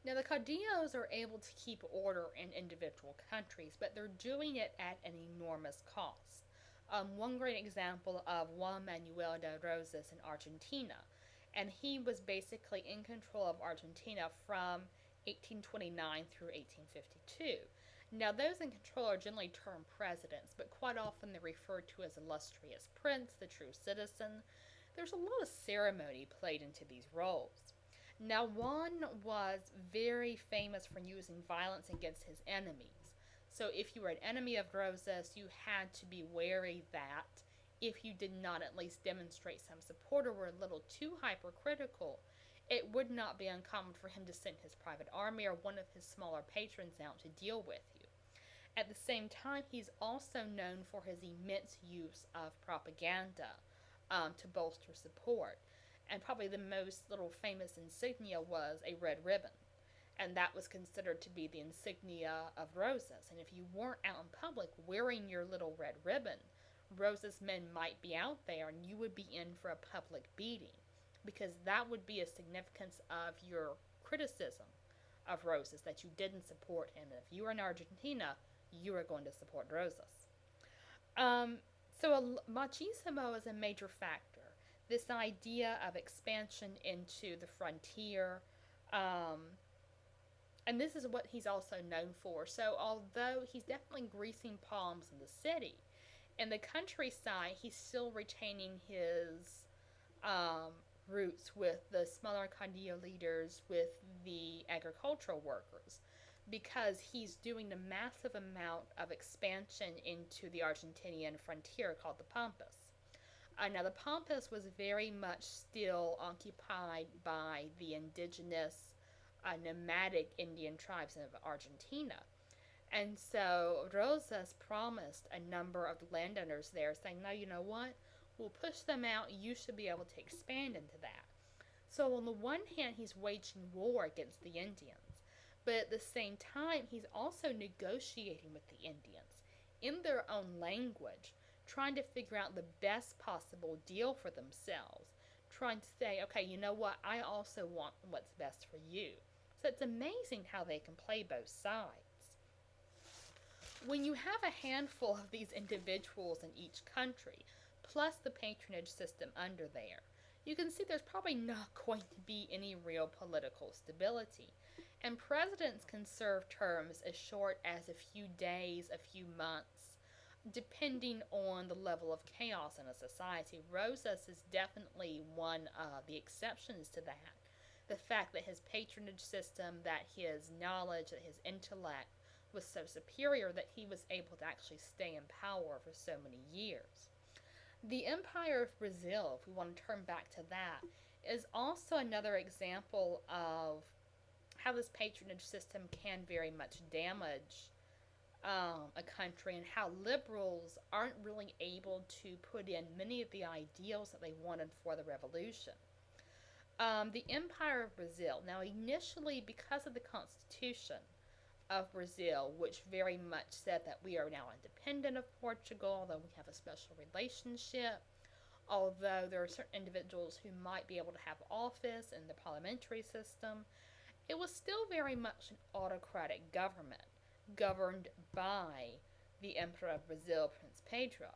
Now, the caudillos are able to keep order in individual countries, but they're doing it at an enormous cost. One great example of Juan Manuel de Rosas in Argentina, and he was basically in control of Argentina from 1829 through 1852. Now, those in control are generally termed presidents, but quite often they're referred to as illustrious prince, the true citizen. There's a lot of ceremony played into these roles. Now, Juan was very famous for using violence against his enemies. So, if you were an enemy of Rosas, you had to be wary that if you did not at least demonstrate some support or were a little too hypercritical, it would not be uncommon for him to send his private army or one of his smaller patrons out to deal with you. At the same time, he's also known for his immense use of propaganda to bolster support. And probably the most little famous insignia was a red ribbon. And that was considered to be the insignia of Rosas. And if you weren't out in public wearing your little red ribbon, Rosas men might be out there and you would be in for a public beating. Because that would be a significance of your criticism of Rosas, that you didn't support him. And if you were in Argentina, you were going to support Rosas. So machismo is a major factor. This idea of expansion into the frontier, and this is what he's also known for. So although he's definitely greasing palms in the city, in the countryside he's still retaining his roots with the smaller caudillo leaders, with the agricultural workers, because he's doing a massive amount of expansion into the Argentinian frontier called the Pampas. Now, the Pampas was very much still occupied by the indigenous nomadic Indian tribes of Argentina. And so Rosas promised a number of the landowners there, saying, no, you know what? We'll push them out. You should be able to expand into that. So on the one hand, he's waging war against the Indians. But at the same time, he's also negotiating with the Indians in their own language, trying to figure out the best possible deal for themselves, trying to say, okay, you know what, I also want what's best for you. So it's amazing how they can play both sides. When you have a handful of these individuals in each country, plus the patronage system under there, you can see there's probably not going to be any real political stability. And presidents can serve terms as short as a few days, a few months, depending on the level of chaos in a society. Rosas is definitely one of the exceptions to that. The fact that his patronage system, that his knowledge, that his intellect was so superior that he was able to actually stay in power for so many years. The Empire of Brazil, if we want to turn back to that, is also another example of how this patronage system can very much damage a country, and how liberals aren't really able to put in many of the ideals that they wanted for the revolution. The Empire of Brazil, now initially, because of the Constitution of Brazil, which very much said that we are now independent of Portugal, although we have a special relationship, although there are certain individuals who might be able to have office in the parliamentary system, it was still very much an autocratic government, governed by the Emperor of Brazil, Prince Pedro.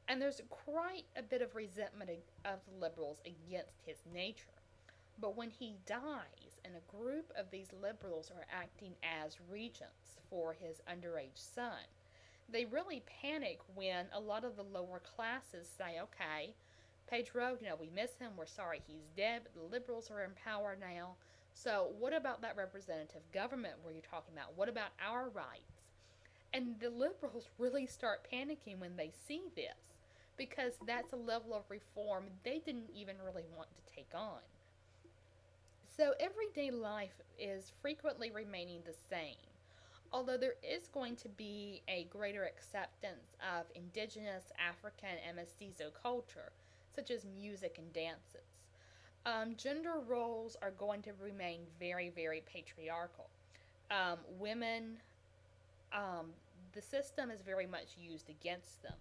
And there's quite a bit of resentment of the liberals against his nature. But when he dies, and a group of these liberals are acting as regents for his underage son, they really panic when a lot of the lower classes say, okay, Pedro, we miss him, we're sorry he's dead, but the liberals are in power now. So what about that representative government were you talking about? What about our rights? And the liberals really start panicking when they see this, because that's a level of reform they didn't even really want to take on. So everyday life is frequently remaining the same, although there is going to be a greater acceptance of indigenous African and mestizo culture, such as music and dances. Gender roles are going to remain very, very patriarchal. Women, the system is very much used against them.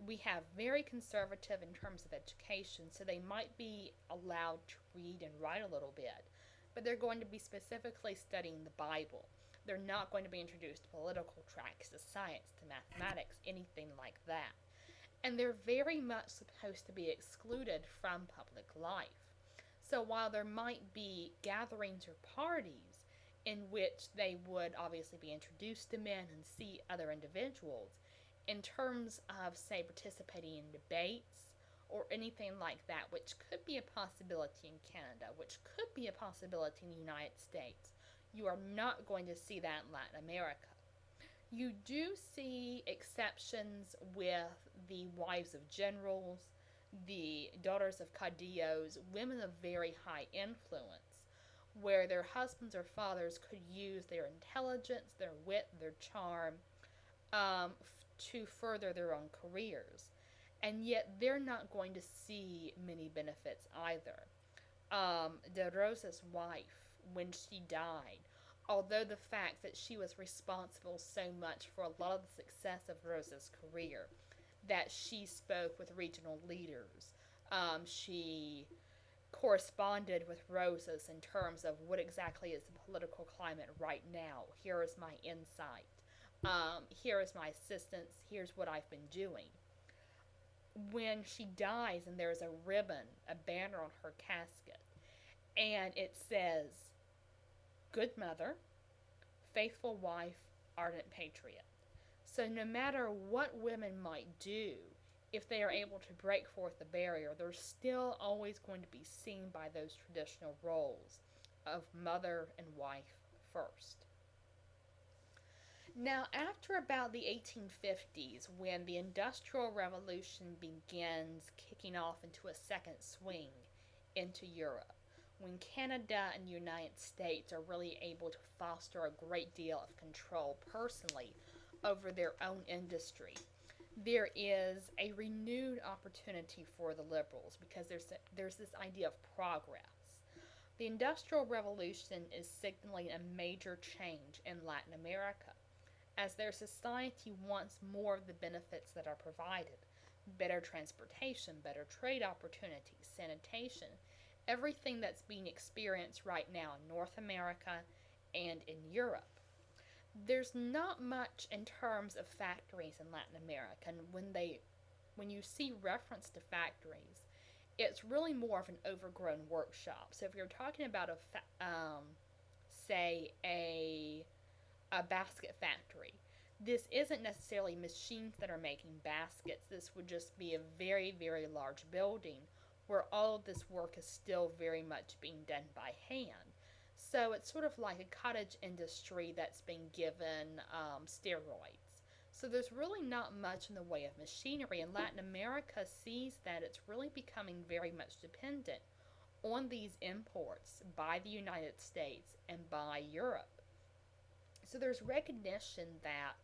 We have very conservative in terms of education, so they might be allowed to read and write a little bit. but they're going to be specifically studying the Bible. They're not going to be introduced to political tracks, to science, to mathematics, anything like that. And they're very much supposed to be excluded from public life. So while there might be gatherings or parties in which they would obviously be introduced to men and see other individuals, in terms of, say, participating in debates or anything like that, which could be a possibility in Canada, which could be a possibility in the United States, you are not going to see that in Latin America. You do see exceptions with the wives of generals, the daughters of caudillos, women of very high influence, where their husbands or fathers could use their intelligence, their wit, their charm to further their own careers. And yet they're not going to see many benefits either. De Rosa's wife, when she died, although the fact that she was responsible so much for a lot of the success of Rosa's career, that she spoke with regional leaders, she corresponded with Rosa's in terms of what exactly is the political climate right now. Here is my insight. Here is my assistance. Here's what I've been doing. When she dies and there's a ribbon, a banner on her casket, and it says, "Good mother, faithful wife, ardent patriot." So no matter what women might do, if they are able to break forth the barrier, they're still always going to be seen by those traditional roles of mother and wife first. Now, after about the 1850s, when the Industrial Revolution begins kicking off into a second swing into Europe, when Canada and the United States are really able to foster a great deal of control personally over their own industry, there is a renewed opportunity for the liberals because there's this idea of progress. The Industrial Revolution is signaling a major change in Latin America, as their society wants more of the benefits that are provided: better transportation, better trade opportunities, sanitation, everything that's being experienced right now in North America and in Europe. There's not much in terms of factories in Latin America, and when you see reference to factories, it's really more of an overgrown workshop. So if you're talking about say a basket factory, this isn't necessarily machines that are making baskets. This would just be a very, very large building where all of this work is still very much being done by hand. So it's sort of like a cottage industry that's been given steroids. So there's really not much in the way of machinery, and Latin America sees that it's really becoming very much dependent on these imports by the United States and by Europe. So there's recognition that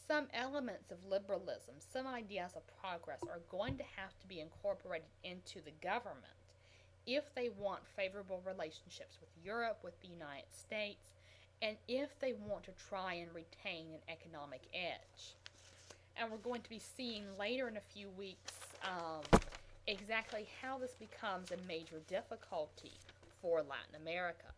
some elements of liberalism, some ideas of progress are going to have to be incorporated into the government if they want favorable relationships with Europe, with the United States, and if they want to try and retain an economic edge. And we're going to be seeing later in a few weeks exactly how this becomes a major difficulty for Latin America.